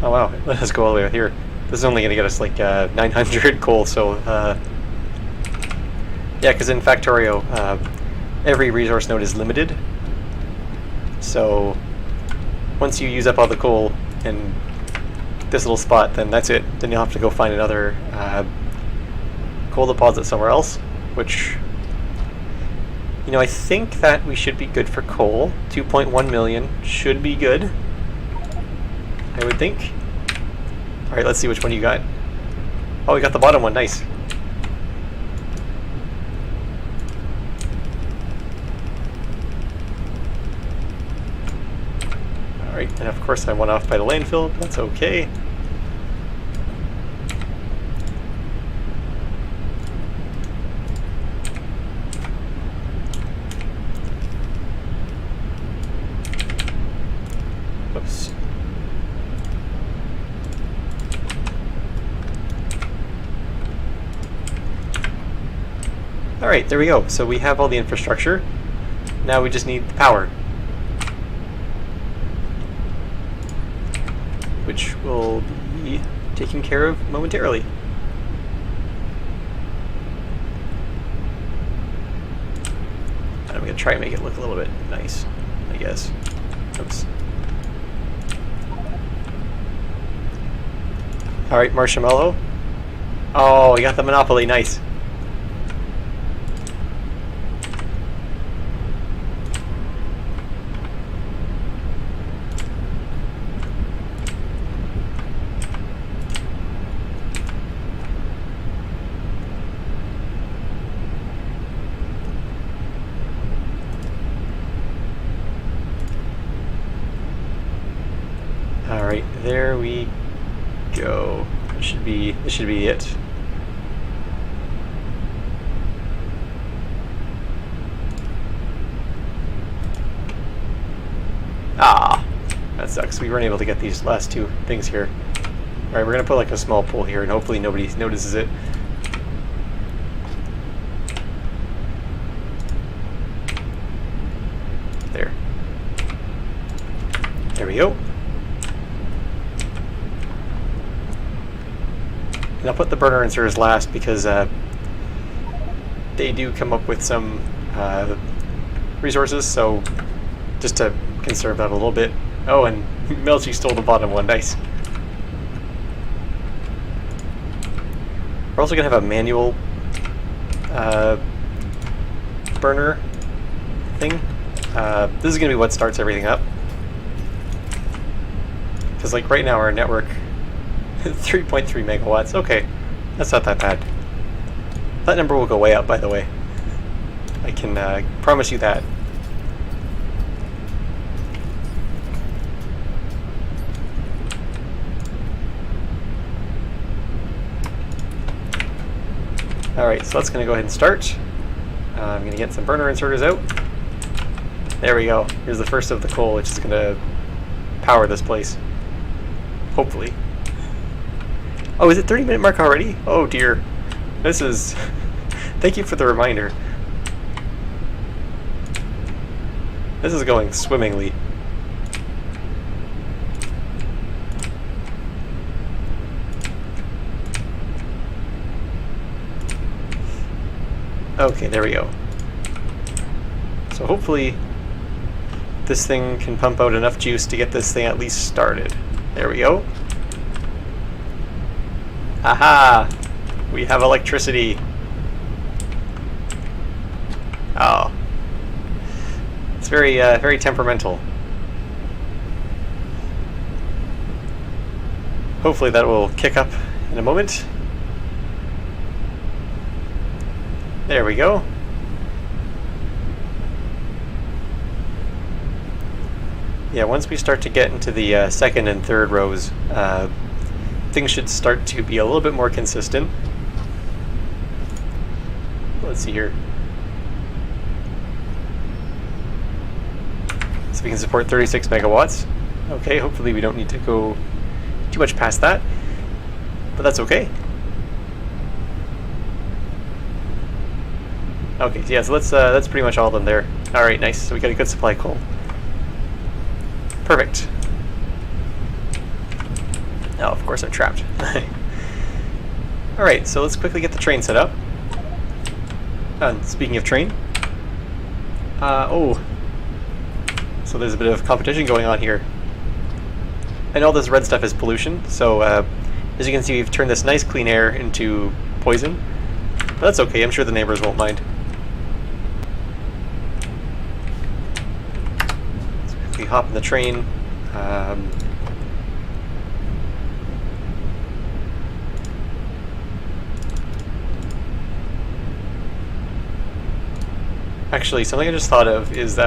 Oh wow, let us go all the way out here. This is only going to get us like 900 coal, so yeah, because in Factorio, every resource node is limited. So once you use up all the coal in this little spot, then that's it. Then you'll have to go find another coal deposit somewhere else, which, you know, I think that we should be good for coal. 2.1 million should be good, I would think. Alright, let's see which one you got. Oh, we got the bottom one, nice. Alright, and of course I went off by the landfill, but that's okay. Whoops. Alright, there we go. So we have all the infrastructure. Now we just need the power, which will be taken care of momentarily. And I'm going to try and make it look a little bit nice, I guess. Oops. Alright, Marshmallow. Oh, we got the monopoly, nice. Alright, there we go. This should be it. Ah, that sucks. We weren't able to get these last two things here. Alright, we're gonna put like a small pool here and hopefully nobody notices it. There. There we go. And I'll put the burner inserters last because they do come up with some resources, so just to conserve that a little bit. Oh, and Melchi stole the bottom one, nice. We're also going to have a manual burner thing. This is going to be what starts everything up. Because like right now our network 3.3 megawatts. Okay, that's not that bad. That number will go way up, by the way. I can promise you that. Alright, so that's going to go ahead and start. I'm going to get some burner inserters out. There we go. Here's the first of the coal, which is going to power this place. Hopefully. Oh, is it 30-minute mark already? Oh dear. This is... Thank you for the reminder. This is going swimmingly. Okay, there we go. So hopefully this thing can pump out enough juice to get this thing at least started. There we go. Aha! We have electricity. Oh. It's very, very temperamental. Hopefully that will kick up in a moment. There we go. Yeah, once we start to get into the second and third rows, things should start to be a little bit more consistent. Let's see here. So we can support 36 megawatts. Okay, hopefully we don't need to go too much past that, but that's okay. Okay, so yeah, so that's pretty much all of them there. Alright, nice. So we got a good supply of coal. Perfect. Oh, of course I'm trapped. Alright, so let's quickly get the train set up. And speaking of train, oh, so there's a bit of competition going on here. And all this red stuff is pollution, so as you can see, we've turned this nice clean air into poison. But that's okay, I'm sure the neighbors won't mind. Let's quickly hop in the train. Actually, something I just thought of is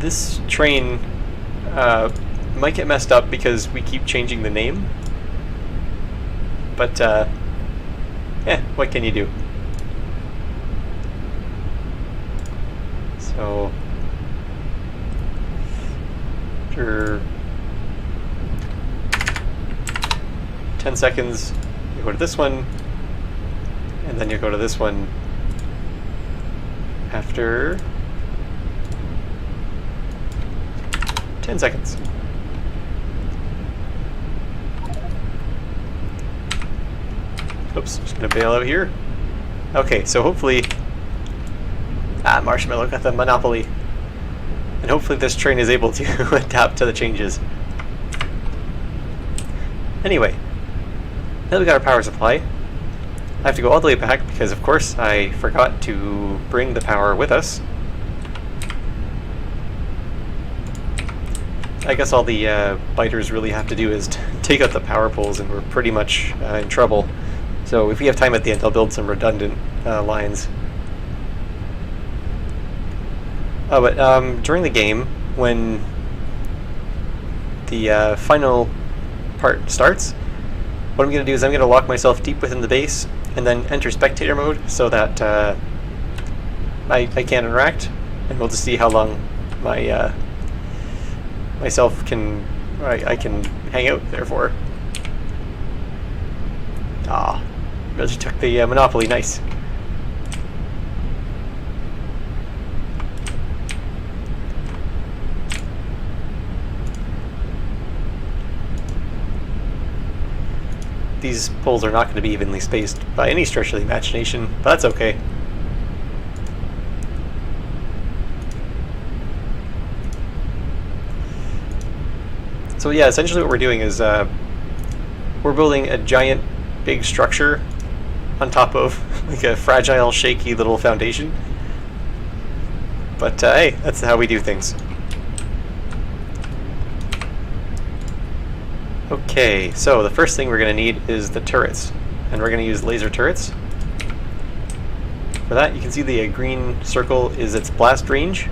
this train might get messed up because we keep changing the name. But, what can you do? So, after 10 seconds, you go to this one, and then you go to this one after 10 seconds. Oops, just gonna bail out here. Okay, so hopefully... Marshmallow got the monopoly. And hopefully this train is able to adapt to the changes. Anyway, now that we got our power supply, I have to go all the way back because, of course, I forgot to bring the power with us. I guess all the biters really have to do is take out the power poles, and we're pretty much in trouble. So if we have time at the end, I'll build some redundant lines. Oh, but during the game, when the final part starts, what I'm going to do is I'm going to lock myself deep within the base and then enter spectator mode so that I can't interact, and we'll just see how long my myself can I can hang out there for. Ah, really took the monopoly. Nice. These poles are not going to be evenly spaced by any stretch of the imagination, but that's okay. So yeah, essentially what we're doing is we're building a giant, big structure on top of like a fragile, shaky little foundation. But hey, that's how we do things. Okay, so the first thing we're going to need is the turrets, and we're going to use laser turrets. For that, you can see the green circle is its blast range.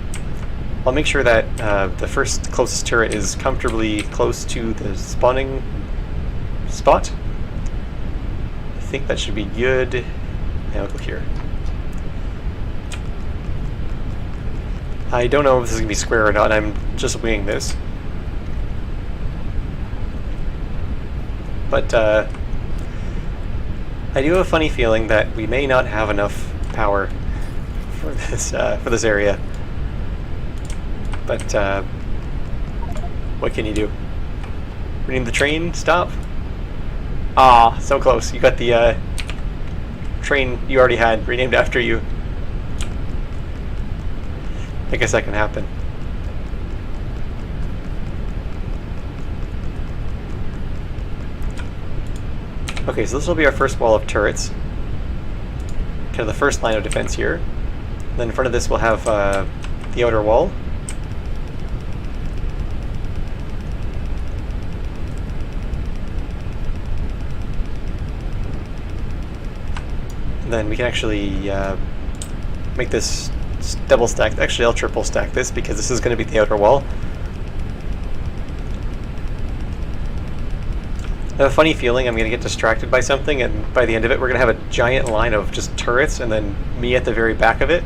I'll make sure that the first closest turret is comfortably close to the spawning spot. I think that should be good. Yeah, I'll go here. I don't know if this is going to be square or not, I'm just winging this. But I do have a funny feeling that we may not have enough power for this area. But what can you do? Rename the train? Stop? Ah, so close. You got the train you already had renamed after you. I guess that can happen. Okay, so this will be our first wall of turrets. Kind of the first line of defense here. Then in front of this we'll have the outer wall. And then we can actually make this double stack. Actually, I'll triple stack this because this is going to be the outer wall. I have a funny feeling I'm going to get distracted by something, and by the end of it we're going to have a giant line of just turrets and then me at the very back of it,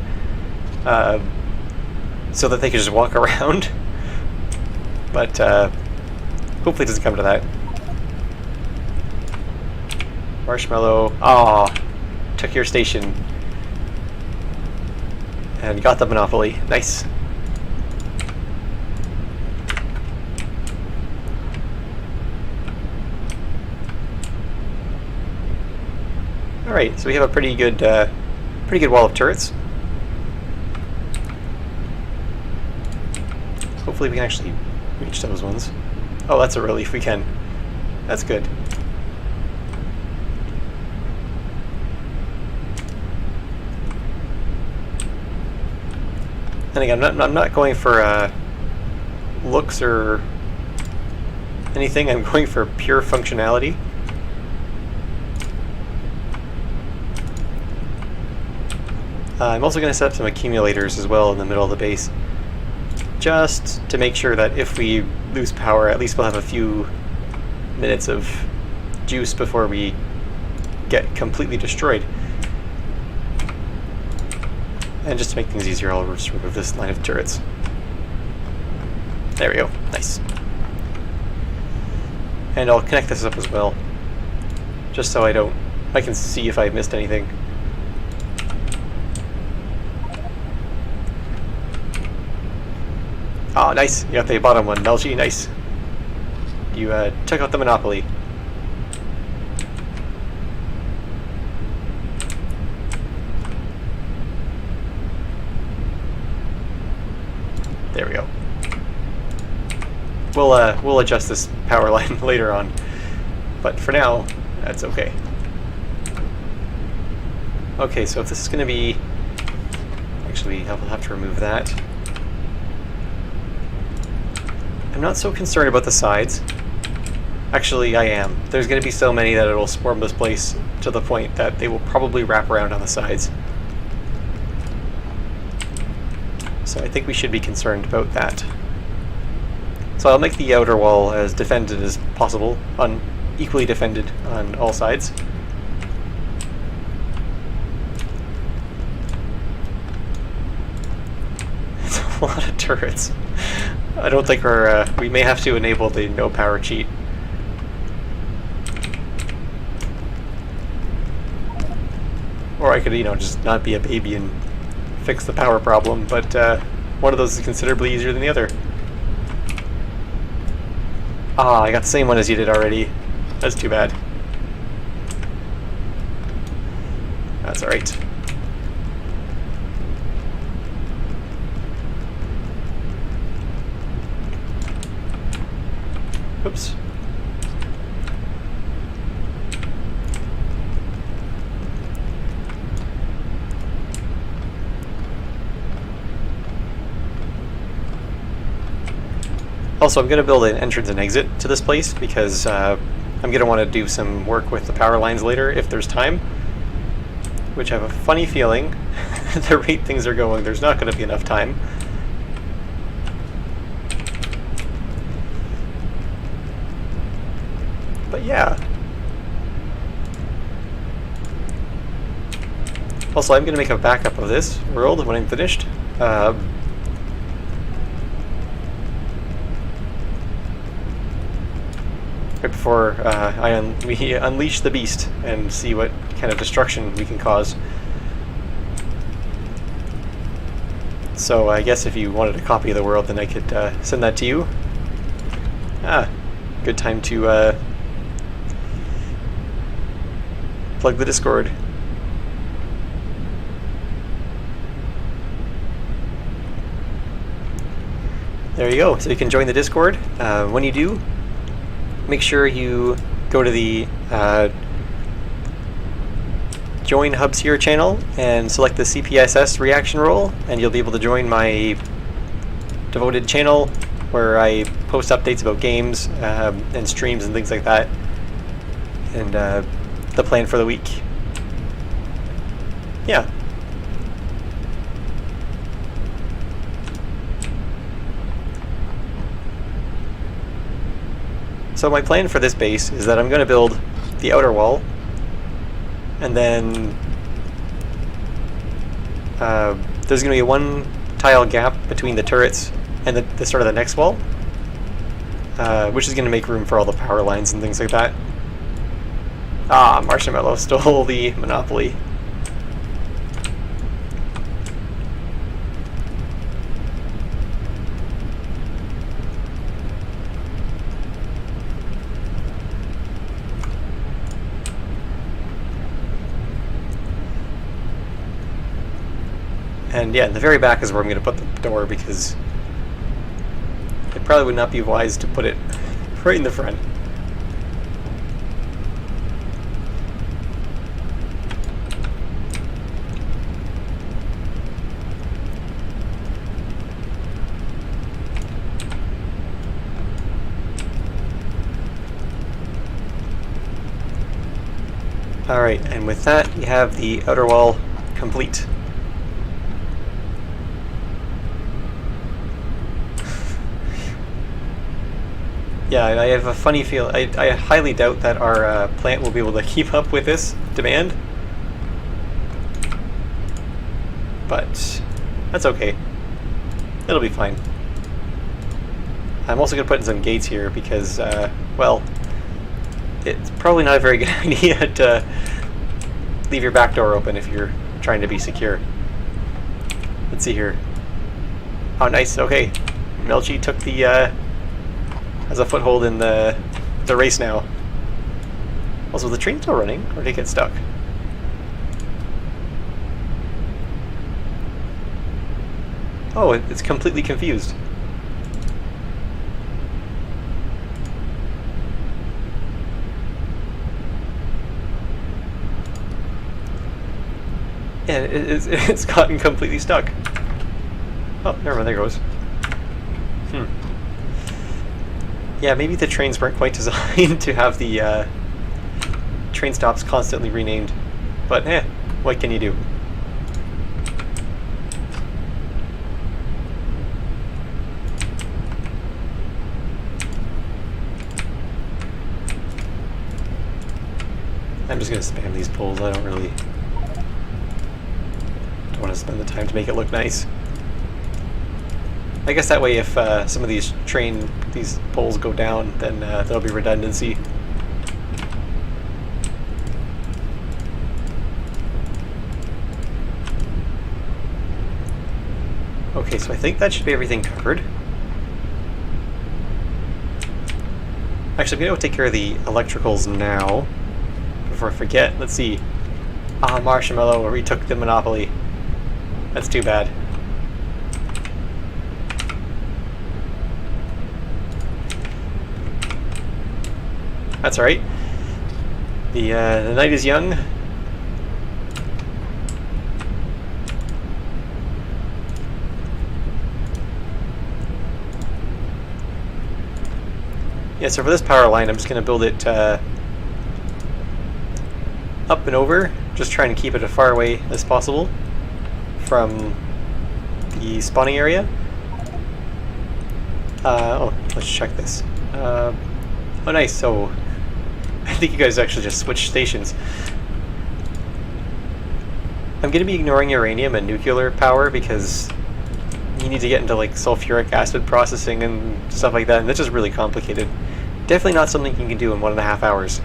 so that they can just walk around. But hopefully it doesn't come to that. Marshmallow, took your station and got the monopoly. Nice. Alright, so we have a pretty good wall of turrets. Hopefully we can actually reach those ones. Oh, that's a relief, we can. That's good. And again, I'm not going for looks or anything. I'm going for pure functionality. I'm also going to set up some accumulators as well in the middle of the base, just to make sure that if we lose power, at least we'll have a few minutes of juice before we get completely destroyed. And just to make things easier, I'll just remove this line of turrets. There we go. Nice. And I'll connect this up as well, just so I can see if I missed anything. Oh, nice. You got the bottom one, Melchi. Nice. You took out the monopoly. There we go. We'll adjust this power line later on, but for now, that's okay. Okay, so if this is going to be... Actually, I'll have to remove that. I'm not so concerned about the sides. Actually, I am. There's going to be so many that it'll swarm this place to the point that they will probably wrap around on the sides. So I think we should be concerned about that. So I'll make the outer wall as defended as possible, equally defended on all sides. It's a lot of turrets. I don't think we may have to enable the no power cheat. Or I could, just not be a baby and fix the power problem, but one of those is considerably easier than the other. Ah, I got the same one as you did already. That's too bad. That's alright. Oops. Also, I'm going to build an entrance and exit to this place because I'm going to want to do some work with the power lines later if there's time. Which I have a funny feeling, the rate things are going, there's not going to be enough time. But yeah. Also, I'm going to make a backup of this world when I'm finished. Right before we unleash the beast and see what kind of destruction we can cause. So I guess if you wanted a copy of the world, then I could send that to you. Ah, good time to plug the Discord. There you go. So you can join the Discord. When you do, make sure you go to the Join Hubs Here channel and select the CPSS reaction role, and you'll be able to join my devoted channel where I post updates about games and streams and things like that, and the plan for the week. Yeah. So my plan for this base is that I'm going to build the outer wall, and then there's going to be a one tile gap between the turrets and the start of the next wall, which is going to make room for all the power lines and things like that. Ah, Marshmallow stole the monopoly. And yeah, in the very back is where I'm going to put the door, because it probably would not be wise to put it right in the front. Alright, and with that, you have the outer wall complete. Yeah, I have a funny feel. I highly doubt that our plant will be able to keep up with this demand. But that's okay. It'll be fine. I'm also going to put in some gates here because, well, it's probably not a very good idea to leave your back door open if you're trying to be secure. Let's see here. Oh, nice. Okay. Melchi took the, has a foothold in the race now. Also, the train still running, or did it get stuck? Oh, it's completely confused. Yeah, it's gotten completely stuck. Oh, never mind, there it goes. Yeah, maybe the trains weren't quite designed to have the train stops constantly renamed. But, what can you do? I'm just going to spam these poles. I don't want to spend the time to make it look nice. I guess that way if some of these poles go down, then there'll be redundancy. Okay, so I think that should be everything covered. Actually, I'm going to go take care of the electricals now, before I forget. Let's see. Ah, Marshmallow retook the monopoly. That's too bad. That's alright. The night is young. Yeah, so for this power line, I'm just going to build it up and over, just trying to keep it as far away as possible from the spawning area. Oh, let's check this. Oh, nice. So I think you guys actually just switched stations. I'm going to be ignoring uranium and nuclear power because you need to get into like sulfuric acid processing and stuff like that, and that's just really complicated. Definitely not something you can do in 1.5 hours.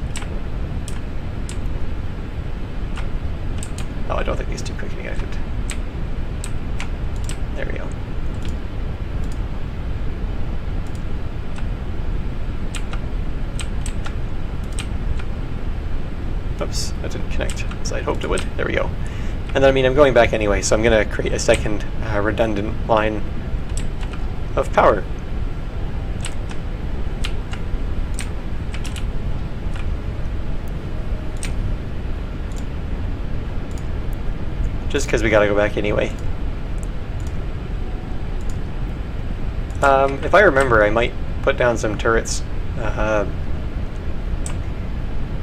Oh, I don't think these two quick connected. There we go. Oops, that didn't connect as I'd hoped it would. There we go. And then, I mean, I'm going back anyway, so I'm going to create a second redundant line of power. Just because we got to go back anyway. If I remember, I might put down some turrets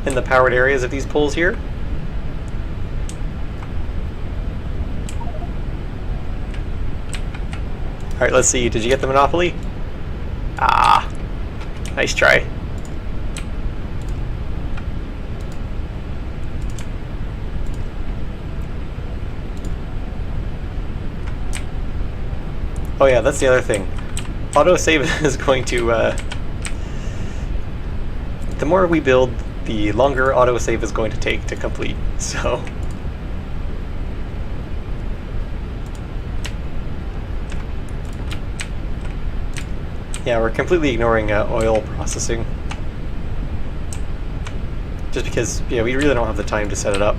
in the powered areas of these poles here. Alright, let's see. Did you get the monopoly? Ah, nice try. Oh yeah, that's the other thing. Autosave is going to, the more we build, the longer autosave is going to take to complete, so... Yeah, we're completely ignoring oil processing. Just because, yeah, we really don't have the time to set it up.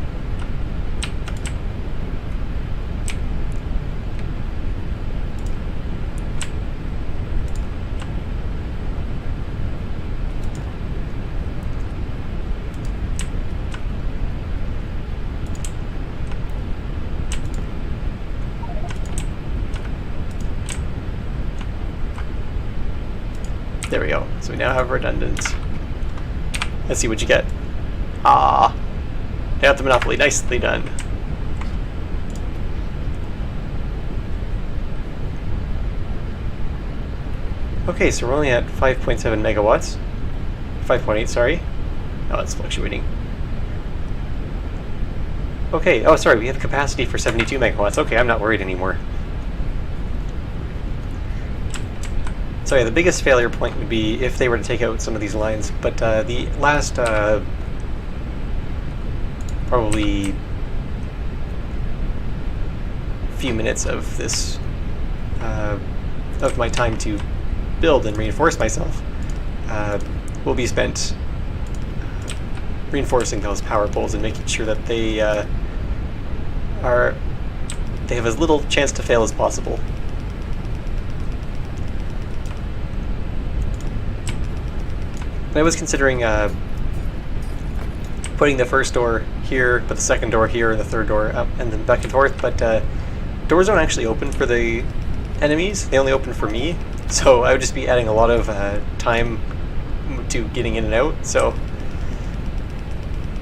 There we go. So we now have redundant. Let's see what you get. Ah, got the monopoly. Nicely done. Okay, so we're only at 5.7 megawatts. 5.8, sorry. Oh, it's fluctuating. Okay, oh sorry, we have capacity for 72 megawatts. Okay, I'm not worried anymore. So yeah, the biggest failure point would be if they were to take out some of these lines, but the last probably few minutes of this of my time to build and reinforce myself will be spent reinforcing those power poles and making sure that they have as little chance to fail as possible. I was considering putting the first door here, but the second door here, and the third door up, and then back and forth, but doors don't actually open for the enemies, they only open for me, so I would just be adding a lot of time to getting in and out, so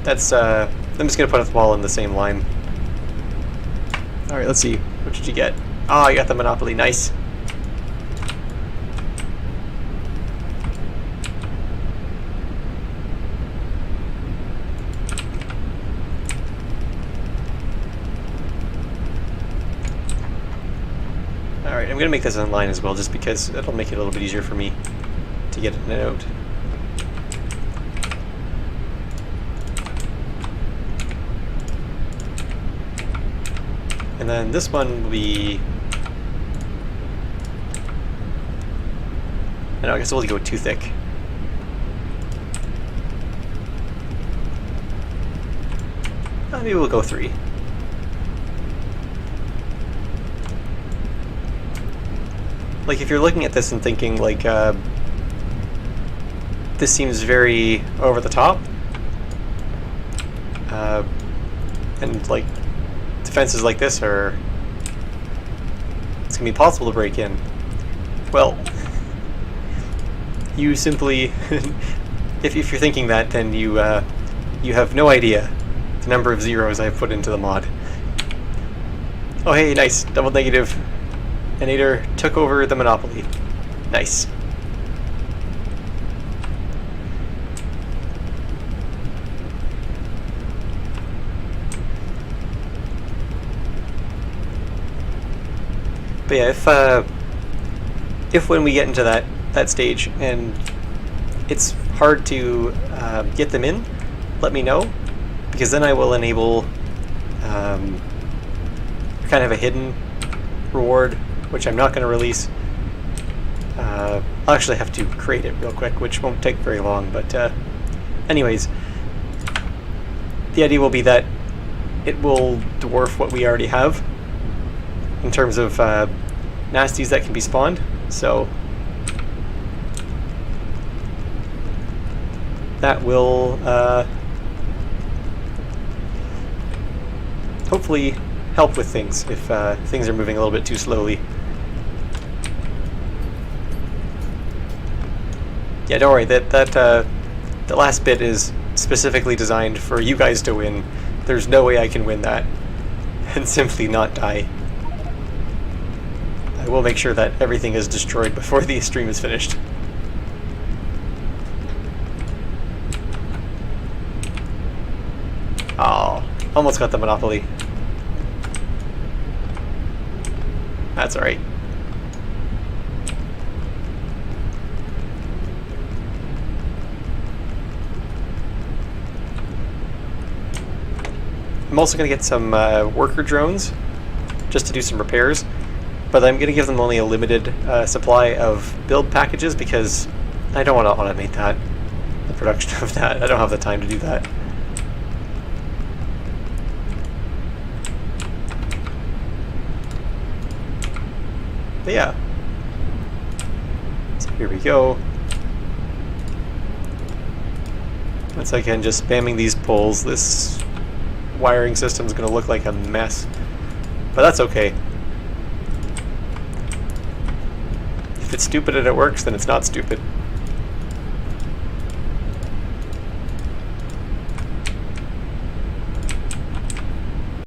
that's, I'm just going to put a wall in the same line. Alright, let's see, what did you get? Oh, you got the monopoly, nice. Alright, I'm going to make this online as well, just because it'll make it a little bit easier for me to get in and out. And then this one will be... I guess we'll go too thick. Maybe we'll go 3. Like, if you're looking at this and thinking, like, this seems very over the top, and, like, defenses like this are... it's gonna be possible to break in. Well, you simply... if you're thinking that, then you have no idea the number of zeros I've put into the mod. Oh hey, nice, double negative. Nader took over the monopoly. Nice. But yeah, if when we get into that stage and it's hard to get them in, let me know, because then I will enable kind of a hidden reward, which I'm not going to release. I'll actually have to create it real quick, which won't take very long, but anyways, the idea will be that it will dwarf what we already have in terms of nasties that can be spawned, so that will hopefully help with things if things are moving a little bit too slowly. Yeah, don't worry, that last bit is specifically designed for you guys to win. There's no way I can win that and simply not die. I will make sure that everything is destroyed before the stream is finished. Oh, almost got the monopoly. That's alright. I'm also going to get some worker drones just to do some repairs, but I'm going to give them only a limited supply of build packages because I don't want to automate that, the production of that. I don't have the time to do that. But yeah, so here we go. Once again, just spamming these poles, this wiring system is going to look like a mess, but that's okay. If it's stupid and it works, then it's not stupid.